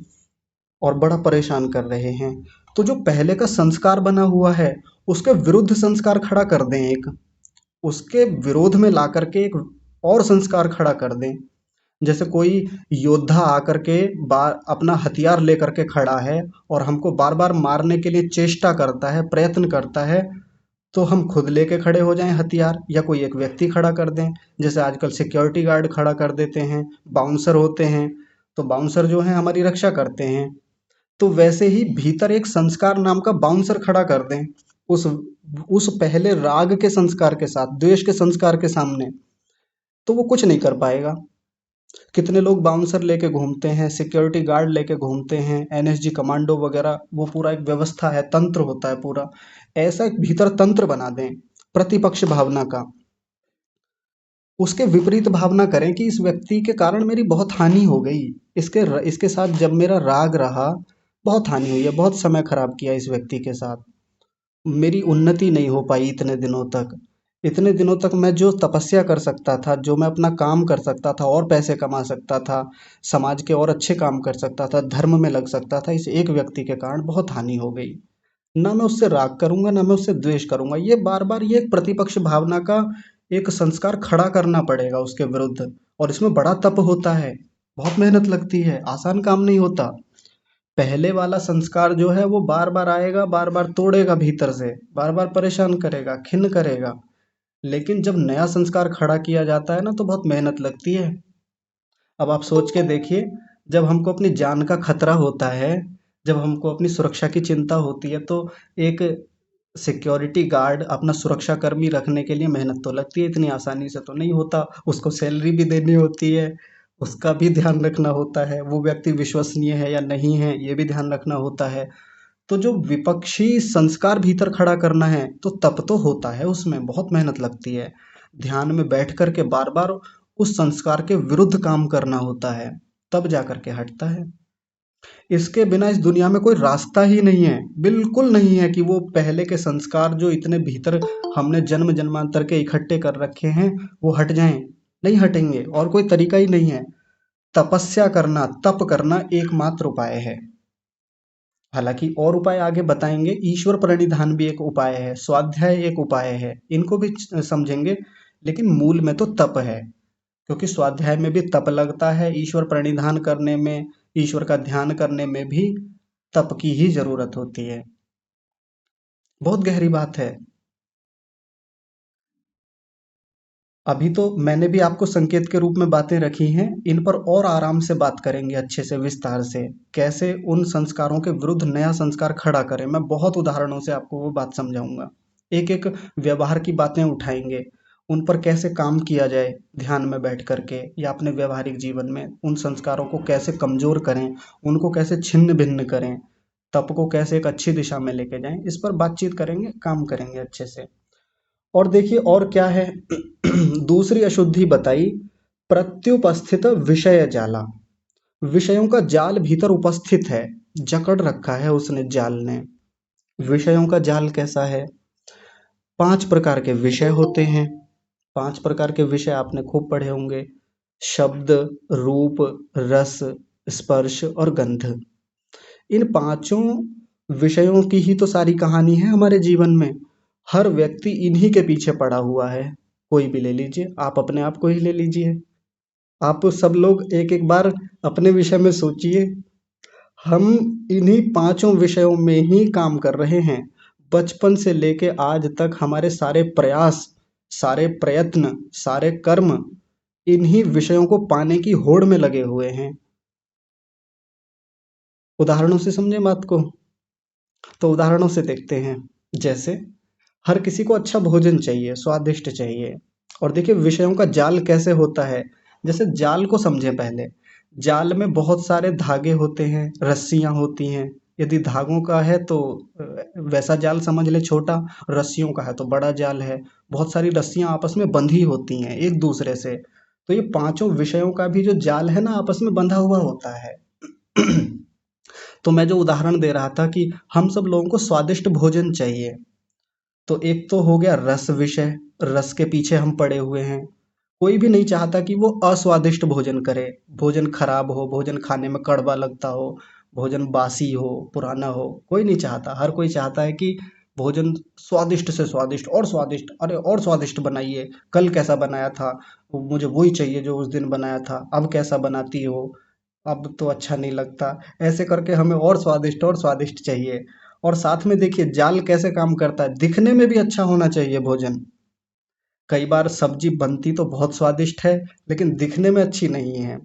और बड़ा परेशान कर रहे हैं। तो जो पहले का संस्कार बना हुआ है, उसके विरुद्ध संस्कार खड़ा कर दें, एक उसके विरोध में ला करके एक और संस्कार खड़ा कर दें। जैसे कोई योद्धा आकर के बार अपना हथियार लेकर के खड़ा है और हमको बार बार मारने के लिए चेष्टा करता है, प्रयत्न करता है, तो हम खुद लेके खड़े हो जाएं हथियार, या कोई एक व्यक्ति खड़ा कर दें। जैसे आजकल सिक्योरिटी गार्ड खड़ा कर देते हैं, बाउंसर होते हैं, तो बाउंसर जो है हमारी रक्षा करते हैं। तो वैसे ही भीतर एक संस्कार नाम का बाउंसर खड़ा कर दें, उस उस पहले राग के संस्कार के साथ, द्वेष के संस्कार के सामने, तो वो कुछ नहीं कर पाएगा। कितने लोग बाउंसर लेके घूमते हैं, सिक्योरिटी गार्ड लेके घूमते हैं, एनएसजी कमांडो वगैरह, वो पूरा एक व्यवस्था है, तंत्र होता है पूरा। ऐसा एक भीतर तंत्र बना दें प्रतिपक्ष भावना का। उसके विपरीत भावना करें कि इस व्यक्ति के कारण मेरी बहुत हानि हो गई, इसके साथ जब मेरा राग रहा, बहुत हानि हुई है, बहुत समय खराब किया इस व्यक्ति के साथ, मेरी उन्नति नहीं हो पाई इतने दिनों तक। इतने दिनों तक मैं जो तपस्या कर सकता था, जो मैं अपना काम कर सकता था और पैसे कमा सकता था, समाज के और अच्छे काम कर सकता था, धर्म में लग सकता था, इस एक व्यक्ति के कारण बहुत हानि हो गई। ना मैं उससे राग करूंगा, ना मैं उससे द्वेष करूंगा, ये बार बार ये एक प्रतिपक्ष भावना का एक संस्कार खड़ा करना पड़ेगा उसके विरुद्ध। और इसमें बड़ा तप होता है, बहुत मेहनत लगती है, आसान काम नहीं होता। पहले वाला संस्कार जो है वो बार बार आएगा, बार बार तोड़ेगा भीतर से, बार बार परेशान करेगा, खिन्न करेगा। लेकिन जब नया संस्कार खड़ा किया जाता है ना, तो बहुत मेहनत लगती है। अब आप सोच के देखिए, जब हमको अपनी जान का खतरा होता है, जब हमको अपनी सुरक्षा की चिंता होती है, तो एक सिक्योरिटी गार्ड अपना सुरक्षा कर्मी रखने के लिए मेहनत तो लगती है, इतनी आसानी से तो नहीं होता। उसको सैलरी भी देनी होती है, उसका भी ध्यान रखना होता है, वो व्यक्ति विश्वसनीय है या नहीं है ये भी ध्यान रखना होता है। तो जो विपक्षी संस्कार भीतर खड़ा करना है, तो तप तो होता है, उसमें बहुत मेहनत लगती है। ध्यान में बैठ कर के बार बार उस संस्कार के विरुद्ध काम करना होता है, तब जा कर के हटता है। इसके बिना इस दुनिया में कोई रास्ता ही नहीं है, बिल्कुल नहीं है कि वो पहले के संस्कार जो इतने भीतर हमने जन्म जन्मांतर के इकट्ठे कर रखे हैं, वो हट जाएं। नहीं हटेंगे, और कोई तरीका ही नहीं है। तपस्या करना, तप करना एकमात्र उपाय है। हालांकि और उपाय आगे बताएंगे, ईश्वर प्रणिधान भी एक उपाय है, स्वाध्याय एक उपाय है, इनको भी समझेंगे। लेकिन मूल में तो तप है, क्योंकि स्वाध्याय में भी तप लगता है, ईश्वर प्रणिधान करने में, ईश्वर का ध्यान करने में भी तप की ही जरूरत होती है। बहुत गहरी बात है। अभी तो मैंने भी आपको संकेत के रूप में बातें रखी हैं, इन पर और आराम से बात करेंगे, अच्छे से विस्तार से, कैसे उन संस्कारों के विरुद्ध नया संस्कार खड़ा करें। मैं बहुत उदाहरणों से आपको वो बात समझाऊंगा, एक एक व्यवहार की बातें उठाएंगे, उन पर कैसे काम किया जाए ध्यान में बैठ करके, या अपने व्यवहारिक जीवन में उन संस्कारों को कैसे कमजोर करें, उनको कैसे छिन्न भिन्न करें, तप को कैसे एक अच्छी दिशा में लेके जाएं, इस पर बातचीत करेंगे, काम करेंगे अच्छे से। और देखिए और क्या है, दूसरी अशुद्धि बताई, प्रत्युपस्थित विषय जाला। विषयों का जाल भीतर उपस्थित है, जकड़ रखा है उसने, जाल ने। विषयों का जाल कैसा है? 5 प्रकार के विषय होते हैं। 5 प्रकार के विषय आपने खूब पढ़े होंगे, शब्द, रूप, रस, स्पर्श और गंध। इन पांचों विषयों की ही तो सारी कहानी है हमारे जीवन में। हर व्यक्ति इन्हीं के पीछे पड़ा हुआ है। कोई भी ले लीजिए, आप अपने आप को ही ले लीजिए, आप सब लोग एक एक बार अपने विषय में सोचिए। हम इन्हीं पांचों विषयों में ही काम कर रहे हैं। बचपन से लेके आज तक हमारे सारे प्रयास, सारे प्रयत्न, सारे कर्म इन्हीं विषयों को पाने की होड़ में लगे हुए हैं। उदाहरणों से समझे बात को। तो उदाहरणों से देखते हैं। जैसे हर किसी को अच्छा भोजन चाहिए, स्वादिष्ट चाहिए। और देखिए विषयों का जाल कैसे होता है। जैसे जाल को समझें पहले। जाल में बहुत सारे धागे होते हैं, रस्सियां होती हैं। यदि धागों का है तो वैसा जाल समझ ले छोटा, रस्सियों का है तो बड़ा जाल है। बहुत सारी रस्सियां आपस में बंधी होती हैं एक दूसरे से। तो ये पांचों विषयों का भी जो जाल है ना आपस में बंधा हुआ होता है। तो मैं जो उदाहरण दे रहा था कि हम सब लोगों को स्वादिष्ट भोजन चाहिए। तो एक तो हो गया रस विषय, रस के पीछे हम पड़े हुए हैं। कोई भी नहीं चाहता कि वो अस्वादिष्ट भोजन करे, भोजन खराब हो, भोजन खाने में कड़वा लगता हो, भोजन बासी हो, पुराना हो। कोई नहीं चाहता, हर कोई चाहता है कि भोजन स्वादिष्ट से स्वादिष्ट और स्वादिष्ट, अरे और स्वादिष्ट बनाइए। कल कैसा बनाया था, मुझे वही चाहिए जो उस दिन बनाया था। अब कैसा बनाती हो, अब तो अच्छा नहीं लगता। ऐसे करके हमें और स्वादिष्ट चाहिए। और साथ में देखिए जाल कैसे काम करता है, दिखने में भी अच्छा होना चाहिए भोजन। कई बार सब्जी बनती तो बहुत स्वादिष्ट है, लेकिन दिखने में अच्छी नहीं है।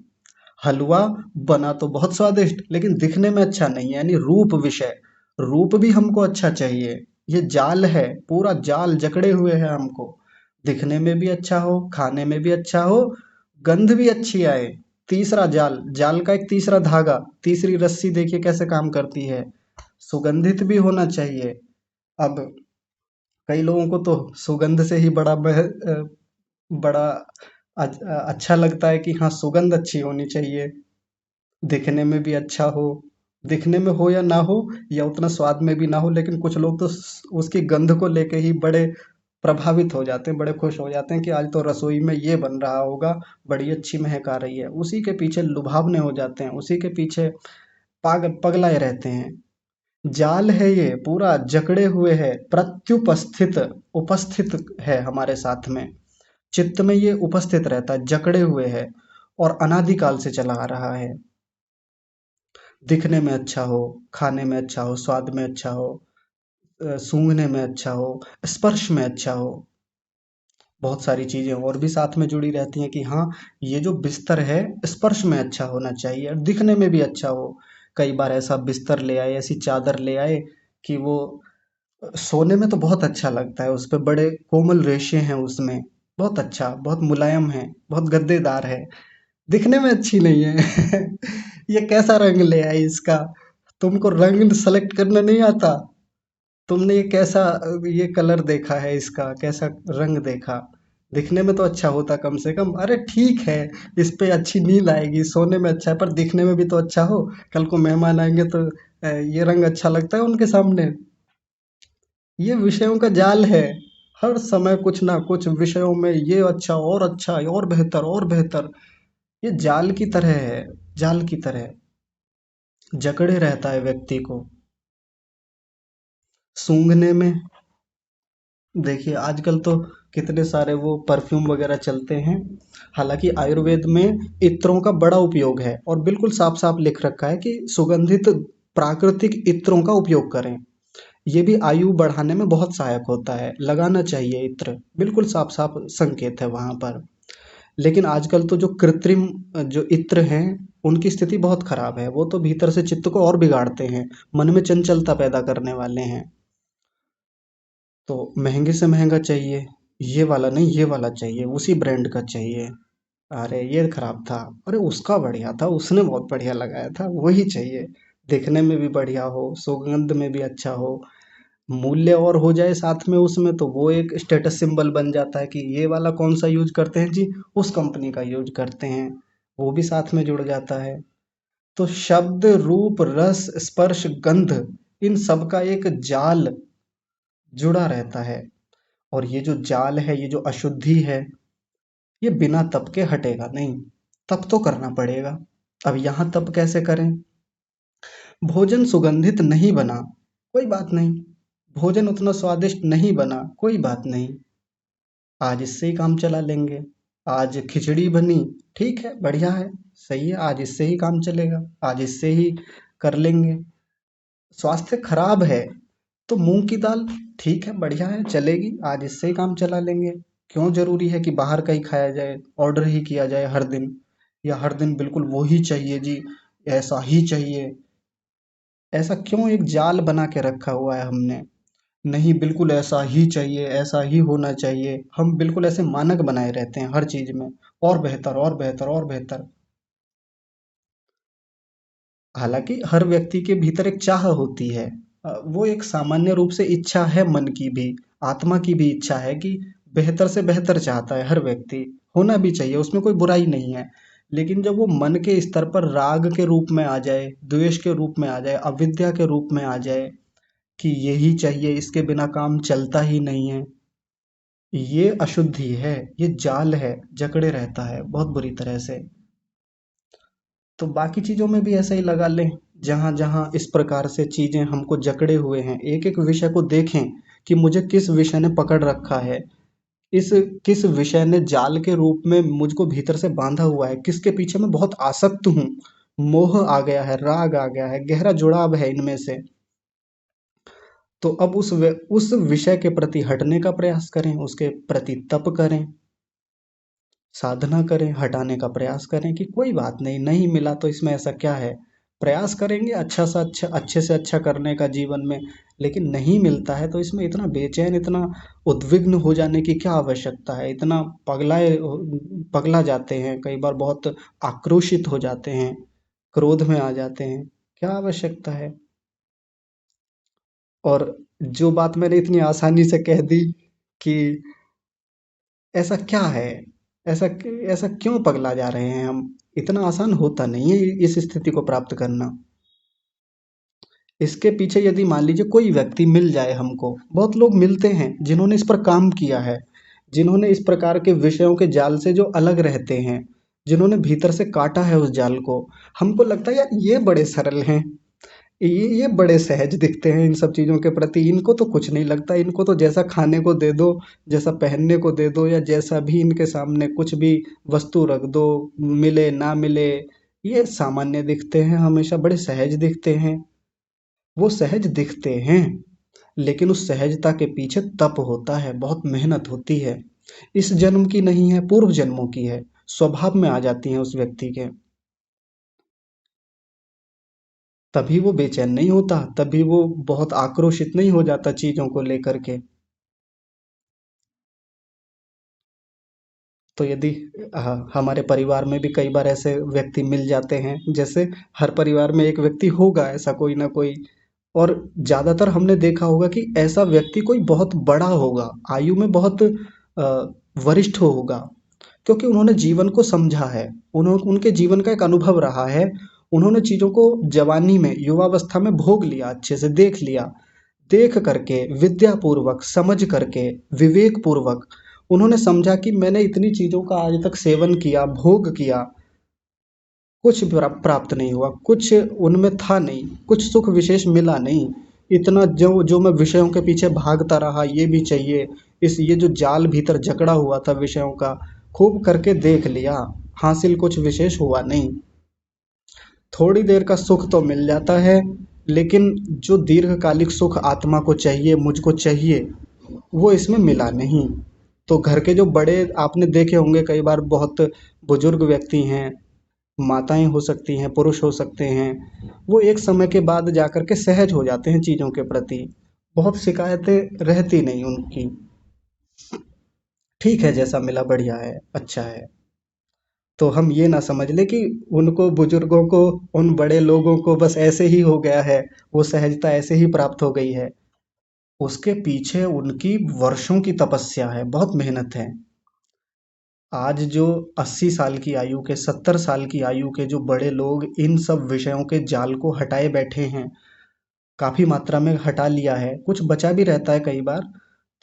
हलवा बना तो बहुत स्वादिष्ट, लेकिन दिखने में अच्छा नहीं है, यानी रूप विषय। रूप भी हमको अच्छा चाहिए। ये जाल है, पूरा जाल जकड़े हुए है हमको। दिखने में भी अच्छा हो, खाने में भी अच्छा हो, गंध भी अच्छी आए। तीसरा जाल, जाल का एक तीसरा धागा, तीसरी रस्सी देखिए कैसे काम करती है। सुगंधित भी होना चाहिए। अब कई लोगों को तो सुगंध से ही बड़ा अच्छा लगता है कि हाँ सुगंध अच्छी होनी चाहिए। दिखने में भी अच्छा हो, दिखने में हो या ना हो, या उतना स्वाद में भी ना हो, लेकिन कुछ लोग तो उसकी गंध को लेके ही बड़े प्रभावित हो जाते हैं, बड़े खुश हो जाते हैं कि आज तो रसोई में ये बन रहा होगा, बड़ी अच्छी महक आ रही है। उसी के पीछे लुभावने हो जाते हैं, उसी के पीछे पागल पगलाए रहते हैं। जाल है ये, पूरा जकड़े हुए है, प्रत्युपस्थित, उपस्थित है हमारे साथ में। चित्त में ये उपस्थित रहता है, जकड़े हुए है, और अनादिकाल से चला आ रहा है। दिखने में अच्छा हो, खाने में अच्छा हो, स्वाद में अच्छा हो, सूंघने में अच्छा हो, स्पर्श में अच्छा हो। बहुत सारी चीजें और भी साथ में जुड़ी रहती हैं कि हाँ ये जो बिस्तर है स्पर्श में अच्छा होना चाहिए और दिखने में भी अच्छा हो। कई बार ऐसा बिस्तर ले आए, ऐसी चादर ले आए कि वो सोने में तो बहुत अच्छा लगता है, उस पे बड़े कोमल रेशे हैं उसमें, बहुत अच्छा, बहुत मुलायम है, बहुत गद्देदार है, दिखने में अच्छी नहीं है। ये कैसा रंग ले आई इसका, तुमको रंग सेलेक्ट करना नहीं आता, तुमने ये कैसा ये कलर देखा है इसका, कैसा रंग देखा। दिखने में तो अच्छा होता कम से कम, अरे ठीक है इस पे अच्छी नींद आएगी, सोने में अच्छा है, पर दिखने में भी तो अच्छा हो। कल को मेहमान आएंगे तो ये रंग अच्छा लगता है उनके सामने। ये विषयों का जाल है। हर समय कुछ ना कुछ विषयों में ये अच्छा और बेहतर और बेहतर। ये जाल की तरह है, जाल की तरह जकड़े रहता है व्यक्ति को। सूंघने में देखिए आजकल तो कितने सारे वो परफ्यूम वगैरह चलते हैं। हालांकि आयुर्वेद में इत्रों का बड़ा उपयोग है और बिल्कुल साफ साफ लिख रखा है कि सुगंधित प्राकृतिक इत्रों का उपयोग करें। ये भी आयु बढ़ाने में बहुत सहायक होता है, लगाना चाहिए इत्र, बिल्कुल साफ साफ संकेत है वहां पर। लेकिन आजकल तो जो कृत्रिम जो इत्र हैं उनकी स्थिति बहुत खराब है, वो तो भीतर से चित्त को और बिगाड़ते हैं, मन में चंचलता पैदा करने वाले हैं। तो महंगे से महंगा चाहिए, ये वाला नहीं ये वाला चाहिए, उसी ब्रांड का चाहिए। अरे ये खराब था, अरे उसका बढ़िया था, उसने बहुत बढ़िया लगाया था, वही चाहिए। दिखने में भी बढ़िया हो, सुगंध में भी अच्छा हो, मूल्य और हो जाए साथ में उसमें, तो वो एक स्टेटस सिंबल बन जाता है कि ये वाला कौन सा यूज करते हैं जी, उस कंपनी का यूज करते हैं। वो भी साथ में जुड़ जाता है। तो शब्द रूप रस स्पर्श गंध, इन सब का एक जाल जुड़ा रहता है। और ये जो जाल है, ये जो अशुद्धि है, ये बिना तप के हटेगा नहीं, तप तो करना पड़ेगा। अब यहाँ तप कैसे करें। भोजन सुगंधित नहीं बना, कोई बात नहीं। भोजन उतना स्वादिष्ट नहीं बना, कोई बात नहीं। आज इससे ही काम चला लेंगे। आज खिचड़ी बनी, ठीक है बढ़िया है, सही है, आज इससे ही काम चलेगा, आज इससे ही कर लेंगे। स्वास्थ्य खराब है तो मूंग की दाल, ठीक है बढ़िया है चलेगी, आज इससे ही काम चला लेंगे। क्यों जरूरी है कि बाहर का ही खाया जाए, ऑर्डर ही किया जाए हर दिन, या हर दिन बिल्कुल वो ही चाहिए जी, ऐसा ही चाहिए। ऐसा क्यों एक जाल बना के रखा हुआ है हमने? नहीं, बिल्कुल ऐसा ही चाहिए, ऐसा ही होना चाहिए। हम बिल्कुल ऐसे मानक बनाए रहते हैं हर चीज़ में, और बेहतर, और बेहतर, और बेहतर। हालाँकि हर व्यक्ति के भीतर एक चाह होती है। वो एक सामान्य रूप से इच्छा है, मन की भी, आत्मा की भी इच्छा है कि बेहतर से बेहतर चाहता है हर व्यक्ति। होना भी चाहिए, उसमें कोई बुराई नहीं है। लेकिन जब वो मन के स्तर पर राग के रूप में आ जाए, द्वेष के रूप में आ जाए, अविद्या के रूप में आ जाए कि यही चाहिए, इसके बिना काम चलता ही नहीं है, ये अशुद्धि है, ये जाल है, जकड़े रहता है बहुत बुरी तरह से। तो बाकी चीज़ों में भी ऐसा ही लगा लें, जहाँ जहाँ इस प्रकार से चीज़ें हमको जकड़े हुए हैं, एक एक विषय को देखें कि मुझे किस विषय ने पकड़ रखा है, इस किस विषय ने जाल के रूप में मुझको भीतर से बांधा हुआ है, किसके पीछे मैं बहुत आसक्त हूँ, मोह आ गया है, राग आ गया है, गहरा जुड़ाव है इनमें से। तो अब उस विषय के प्रति हटने का प्रयास करें, उसके प्रति तप करें, साधना करें, हटाने का प्रयास करें कि कोई बात नहीं, नहीं मिला तो इसमें ऐसा क्या है? प्रयास करेंगे अच्छा सा अच्छा, अच्छे से अच्छा करने का जीवन में, लेकिन नहीं मिलता है तो इसमें इतना बेचैन, इतना उद्विग्न हो जाने की क्या आवश्यकता है? इतना पगला जाते हैं, कई बार बहुत आक्रोशित हो जाते हैं, क्रोध में आ जाते हैं, क्या आवश्यकता है? और जो बात मैंने इतनी आसानी से कह दी कि ऐसा क्या है? ऐसा ऐसा क्यों पगला जा रहे हैं हम? इतना आसान होता नहीं है इस स्थिति को प्राप्त करना। इसके पीछे यदि मान लीजिए कोई व्यक्ति मिल जाए हमको, बहुत लोग मिलते हैं जिन्होंने इस पर काम किया है, जिन्होंने इस प्रकार के विषयों के जाल से जो अलग रहते हैं, जिन्होंने भीतर से काटा है उस जाल को, हमको लगता है यार ये बड़े सरल हैं, ये बड़े सहज दिखते हैं इन सब चीज़ों के प्रति, इनको तो कुछ नहीं लगता, इनको तो जैसा खाने को दे दो, जैसा पहनने को दे दो, या जैसा भी इनके सामने कुछ भी वस्तु रख दो, मिले ना मिले, ये सामान्य दिखते हैं, हमेशा बड़े सहज दिखते हैं। वो सहज दिखते हैं, लेकिन उस सहजता के पीछे तप होता है, बहुत मेहनत होती है। इस जन्म की नहीं है, पूर्व जन्मों की है, स्वभाव में आ जाती है उस व्यक्ति के। तभी वो बेचैन नहीं होता, तभी वो बहुत आक्रोशित नहीं हो जाता चीज़ों को लेकर के। तो यदि हमारे परिवार में भी कई बार ऐसे व्यक्ति मिल जाते हैं, जैसे हर परिवार में एक व्यक्ति होगा ऐसा कोई ना कोई, और ज़्यादातर हमने देखा होगा कि ऐसा व्यक्ति कोई बहुत बड़ा होगा, आयु में बहुत वरिष्ठ होगा, क्योंकि उन्होंने जीवन को समझा है, उनके जीवन का एक अनुभव रहा है, उन्होंने चीज़ों को जवानी में, युवावस्था में भोग लिया, अच्छे से देख लिया, देख करके, विद्या पूर्वक, समझ करके, विवेक पूर्वक उन्होंने समझा कि मैंने इतनी चीज़ों का आज तक सेवन किया, भोग किया, कुछ प्राप्त नहीं हुआ, कुछ उनमें था नहीं, कुछ सुख विशेष मिला नहीं। इतना जो जो मैं विषयों के पीछे भागता रहा, ये भी चाहिए, इस ये जो जाल भीतर जकड़ा हुआ था विषयों का, खूब करके देख लिया, हासिल कुछ विशेष हुआ नहीं। थोड़ी देर का सुख तो मिल जाता है, लेकिन जो दीर्घकालिक सुख आत्मा को चाहिए, मुझको चाहिए, वो इसमें मिला नहीं। तो घर के जो बड़े आपने देखे होंगे कई बार, बहुत बुजुर्ग व्यक्ति हैं, माताएं हो सकती हैं, पुरुष हो सकते हैं, वो एक समय के बाद जाकर के सहज हो जाते हैं चीज़ों के प्रति, बहुत शिकायतें रहती नहीं उनकी। ठीक है, जैसा मिला बढ़िया है, अच्छा है। तो हम ये ना समझ ले कि उनको, बुजुर्गों को, उन बड़े लोगों को बस ऐसे ही हो गया है, वो सहजता ऐसे ही प्राप्त हो गई है। उसके पीछे उनकी वर्षों की तपस्या है, बहुत मेहनत है। आज जो 80 साल की आयु के, 70 साल की आयु के जो बड़े लोग इन सब विषयों के जाल को हटाए बैठे हैं, काफी मात्रा में हटा लिया है, कुछ बचा भी रहता है कई बार,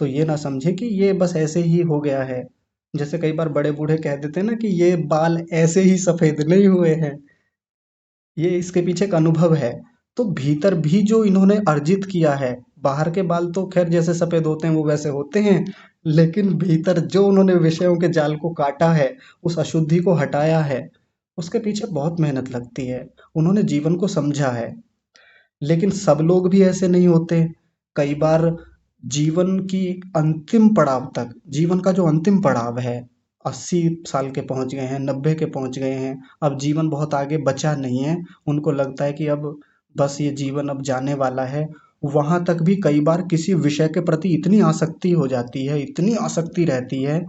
तो ये ना समझे कि ये बस ऐसे ही हो गया है। जैसे कई बार बड़े बूढ़े कह देते हैं ना कि ये बाल ऐसे ही सफेद नहीं हुए हैं, ये इसके पीछे एक अनुभव है। तो भीतर भी जो इन्होंने अर्जित किया है, बाहर के बाल तो खैर जैसे सफेद होते हैं वो वैसे होते हैं, लेकिन भीतर जो उन्होंने विषयों के जाल को काटा है, उस अशुद्धि को हटाया है, उसके पीछे बहुत मेहनत लगती है। उन्होंने जीवन को समझा है, लेकिन सब लोग भी ऐसे नहीं होते। कई बार जीवन की अंतिम पड़ाव तक, जीवन का जो अंतिम पड़ाव है, 80 साल के पहुंच गए हैं, 90 के पहुंच गए हैं, अब जीवन बहुत आगे बचा नहीं है, उनको लगता है कि अब बस ये जीवन अब जाने वाला है, वहां तक भी कई बार किसी विषय के प्रति इतनी आसक्ति हो जाती है, इतनी आसक्ति रहती है,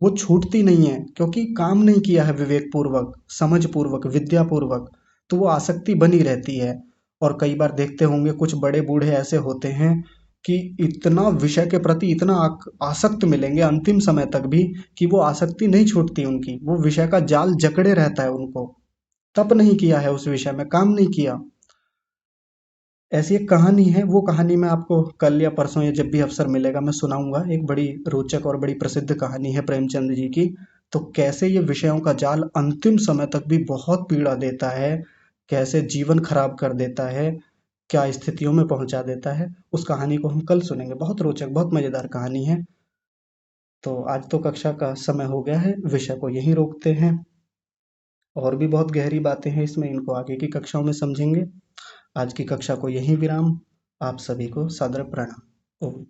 वो छूटती नहीं है, क्योंकि काम नहीं किया है विवेक पूर्वक, समझ पूर्वक, विद्या पूर्वक, तो वो आसक्ति बनी रहती है। और कई बार देखते होंगे कुछ बड़े बूढ़े ऐसे होते हैं कि इतना विषय के प्रति इतना आसक्त मिलेंगे अंतिम समय तक भी, कि वो आसक्ति नहीं छूटती उनकी, वो विषय का जाल जकड़े रहता है उनको, तप नहीं किया है उस विषय में, काम नहीं किया। ऐसी एक कहानी है, वो कहानी मैं आपको कल या परसों या जब भी अवसर मिलेगा मैं सुनाऊंगा। एक बड़ी रोचक और बड़ी प्रसिद्ध कहानी है प्रेमचंद जी की। तो कैसे ये विषयों का जाल अंतिम समय तक भी बहुत पीड़ा देता है, कैसे जीवन खराब कर देता है, क्या स्थितियों में पहुंचा देता है, उस कहानी को हम कल सुनेंगे। बहुत रोचक, बहुत मजेदार कहानी है। तो आज तो कक्षा का समय हो गया है, विषय को यहीं रोकते हैं। और भी बहुत गहरी बातें हैं इसमें, इनको आगे की कक्षाओं में समझेंगे। आज की कक्षा को यहीं विराम। आप सभी को सादर प्रणाम। ओम।